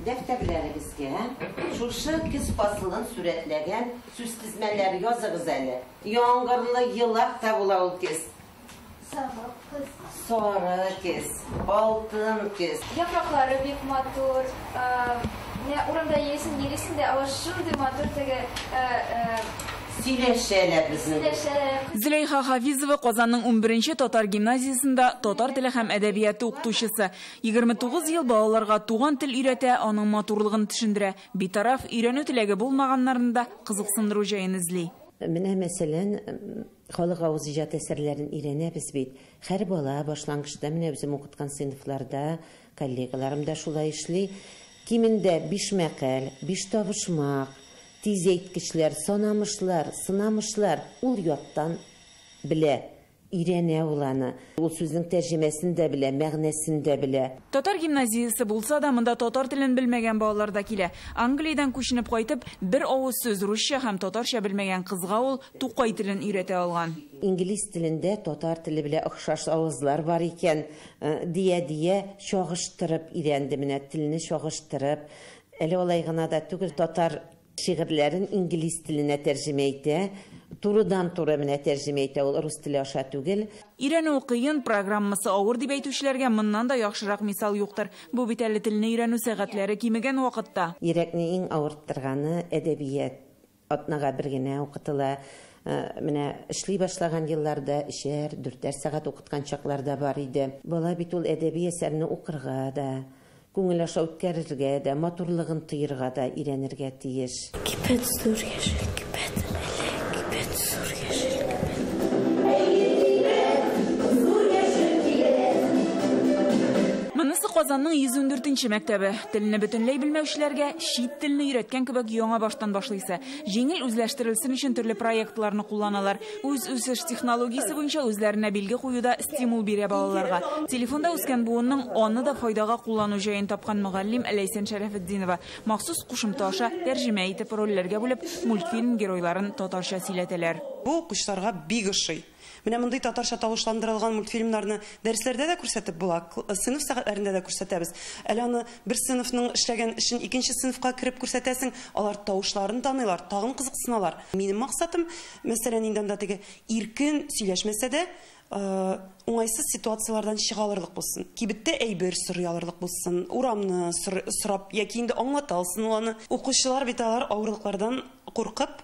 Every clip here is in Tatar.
Dəftərlərimizə şuşu kız fasılın sürətləgən süs dizmələri yazığız əli. Yanğırlı yıllar tabula ol kez. Sarı kez, altın kez. Yaprakları büyük motor. Orada yesin gerisinde ama şimdi motor tege Зилейха Хафизова Казанның 11-нче татар гимназиясында татар теле һәм әдәбияты укытучысы. 29 ел балаларга туган тел өйрәтә, аның матурлыгын төшендерә. Битараф өйрәнү теләге булмаганнарын да кызыксындыру җаен эзли. Менә мәсәлән, халык авыз иҗат әсәрләрен өйрәнәбез бит. Һәр бала башлангычта менә үзем укыткан сыйныфларда, коллегаларым да шулай эшли. Кимендә 5 мәкаль, 5 табышмак, тиз әйткечләр, санамышлар, сынамышлар ул яттан белә, өйрәнә ул аны. Ул сүзнең тәрҗемәсен дә белә, мәгънәсен дә белә. Татар гимназиясе булса да, монда татар телен белмәгән балалар да килә. Англиядән күченеп кайтып, бер авыз сүз русча һәм татарча белмәгән кызга ул Тукай телен өйрәтә алган. Инглиз телендә татар теле белән охшаш авызлар бар икән, дия чагыштырып өйрәнде, менә телне чагыштырып. Әле алай гына да түгел, татар шигырьләрен инглиз теленә тәрҗемә итә, турыдан-туры менә тәрҗемә итә, ул рус теле аша түгел. Өйрәнү кыен, программасы авыр дип әйтүчеләргә моннан да яхшырак мисал юктыр. Бу бит әле телне өйрәнү сәгатьләре кимегән вакытта. Йөрәкне иң авырттырганы әдәбият. Атнага бер генә укытыла. Менә эшли башлаган елларда 3-4 сәгать укыткан чакларда бар иде. Бала бит ул әдәби әсәрне укырга да, күңел аша үткәрергә дә, матурлыгын тыйырга да өйрәнергә тиеш. Кипет зур яшел, кипет зур яшел. Монысы Казанның 114-нче мәктәбе. Телне бөтенләй белмәүчеләргә чит телне өйрәткән кебек яңа баштан башлыйсы. Җиңел үзләштерелсен өчен төрле проектларны кулланалар. Үз үсеш технологиясе буенча үзләренә билге куюда стимул бирә балаларга. Телефонда үскән буынның аны да файдага куллану җаен тапкан мөгаллим Ләйсән Шәрәфетдинова махсус кушымта аша тәрҗемә итеп рольләргә бүлеп мультфильм геройларын татарча сөйләтәләр. Бу куштарга бик ошый. Менә мондый татарча тавышландырылган мультфильмнарны дәресләрдә дә күрсәтеп була, сыйныф сәгатьләрендә дә күрсәтәбез. Әле аны бер сыйныфның эшләгән эшен икенче сыйныфка кирип күрсәтәсең, алар тавышларын таныйлар, тагын кызыксыналар. Минем максатым, мәсәлән, инде анда теге иркен сөйләшмәсә дә, уңайсыз ситуациялардан чыга алырлык булсын. Кибеттә әйбер сорый алырлык булсын, урамны сорап яки инде аңлата алсын аны. Укучылар бит алар авырлыклардан куркып,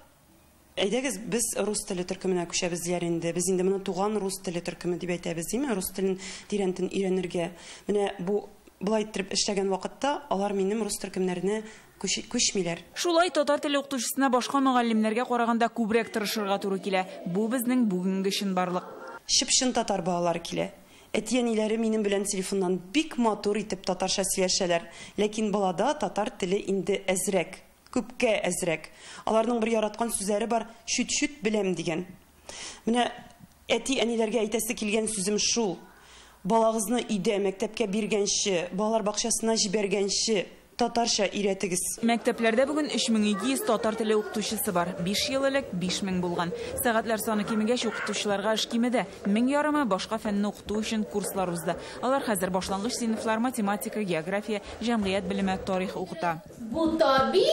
әйдәгез, без рус теле төркеменә күчәбез диләр инде. Без инде моны туган рус теле төркеме дип әйтәбез, диме? Рус телен тирәнтен өйрәнергә. Менә бу булай итеп эшләгән вакытта алар минем рус төркемнәренә күчмиләр. Шулай татар теле укытучысына башка мөгаллимнәргә караганда күбрәк тырышырга туры килә. Бу безнең бүгенге чынбарлык. Чыпшын татар балалар килә. Әтиәниләре минем белән телефоннан бик матур итеп татарча сөйләшәләр, ләкин балада татар теле инде әзрәк. Күпкә әзрәк. Аларның бер яраткан сүзләре бар, шүт-шүт беләм дигән. Менә әти-әниләргә әйтәсе килгән сүзем шул. Балагызны өйдә мәктәпкә биргәнче, балалар бакчасына җибәргәнче татарча өйрәтегез. Мәктәпләрдә бүген 3200 татар теле укытучысы бар. 5 ел элек 5000 булган. Сәгатьләр саны кимегәч укытучыларга эш кимеде. 1000 ярымы башка фәнне укыту өчен курслар узды. Алар хәзер башлангыч сыйныфлар математика, география, җәмгыять белеме, тарих укыта. Бу таби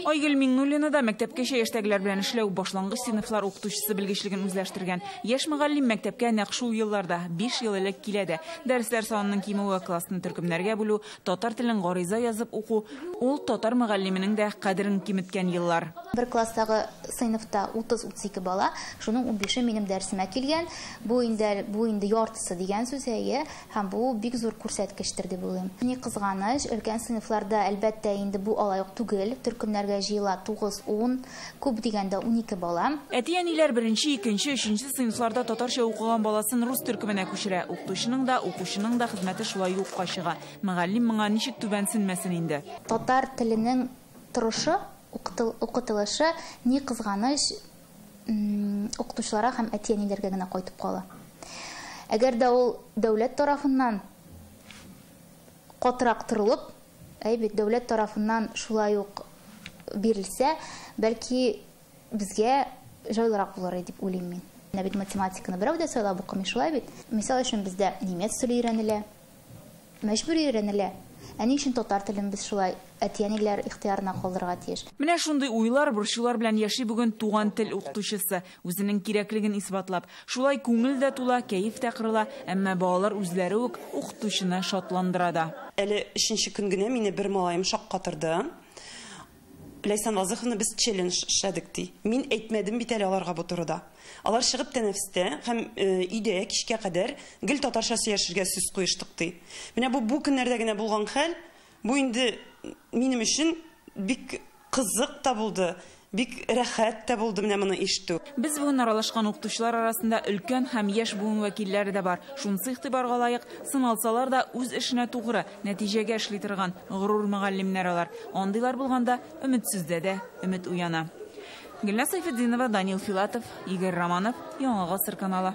Айгөл Миңнуллина да мәктәпкәчә яшьтәгеләр белән эшләү башлангыч сыйныфлар укытучысы белгечлеген үзләштергән. Яшь мөгаллим мәктәпкә нәкъ шул елларда 5 ел элек килә дә. Дәресләр санының кимүе, классны төркемнәргә бүлү, татар телен гариза язып уку, ул татар мөгаллименең дә кадерен киметкән еллар. Бер класстагы сыйныфта 30-32 бала, шуның 15-е минем дәресемә килгән. Бу инде яртысы дигән сүз әйе, һәм бу бик зур күрсәткечтер дип уйлыйм. Ни кызганыч, өлкән сыйныфларда әлбәттә инде бу алай ук түгел, төркемнәргә җыела 9-10, күп дигәндә 12 бала. Әти-әниләр 1-нче, 2-нче, 3-нче сыйныфларда татарча укыган баласын рус төркеменә күчерә. Укытучының да, укучының да хезмәте шулай юкка чыга. Мөгаллим моңа ничек түбәнсенмәсен инде. Татар теленең торышы, укытылышы ни кызганыч укытучыларга һәм әти-әниләргә генә кайтып кала. Әгәр дә ул дәүләт тарафыннан катырак тырылып, бит дәүләт тарафыннан шулай ук бирелсә, бәлки безгә җайлырак булыр дип уйлыйм мин. Менә бит математиканы берәү дә сайлап укымый, шулай бит. Мисал өчен бездә немец теле өйрәнелә, мәҗбүри өйрәнелә. Әни өчен татар телен без шулай әтиәниләр ихтыярына калдырырга тиеш. Менә шундый уйлар, борчулар белән яши бүген туган тел укытучысы, үзенең кирәклеген исбатлап. Шулай күңел дә тула, кәеф тә кырыла, әмма балалар үзләре үк укытучыны шатландыра да. Әле 3нче көн генә мине бер малаем шаккатырды. Ләйсан Вазыховна без челлендж эшләдек ди. Мин әйтмәдем бит әле аларга бу турыда. Алар чыгып тәнәфестә һәм өйдә кичкә кадәр гел татарча сөйләшергә сүз куештык ди. Менә бу көннәрдә генә булган хәл, бу инде минем өчен бик кызык та булды. Бик рәхәт тә булды менә моны ишетү. Без бүген аралашкан укытучылар арасында өлкән һәм яшь буын вәкилләре дә бар. Шунысы игътибарга лаек, сыналсалар да үз эшенә тугры, нәтиҗәгә эшли торган горур мөгаллимнәр алар. Андыйлар булганда өметсездә дә өмет уяна. Гөлназ Сайфетдинова, Данил Филатов, Игорь Романов, Яңа Гасыр каналы.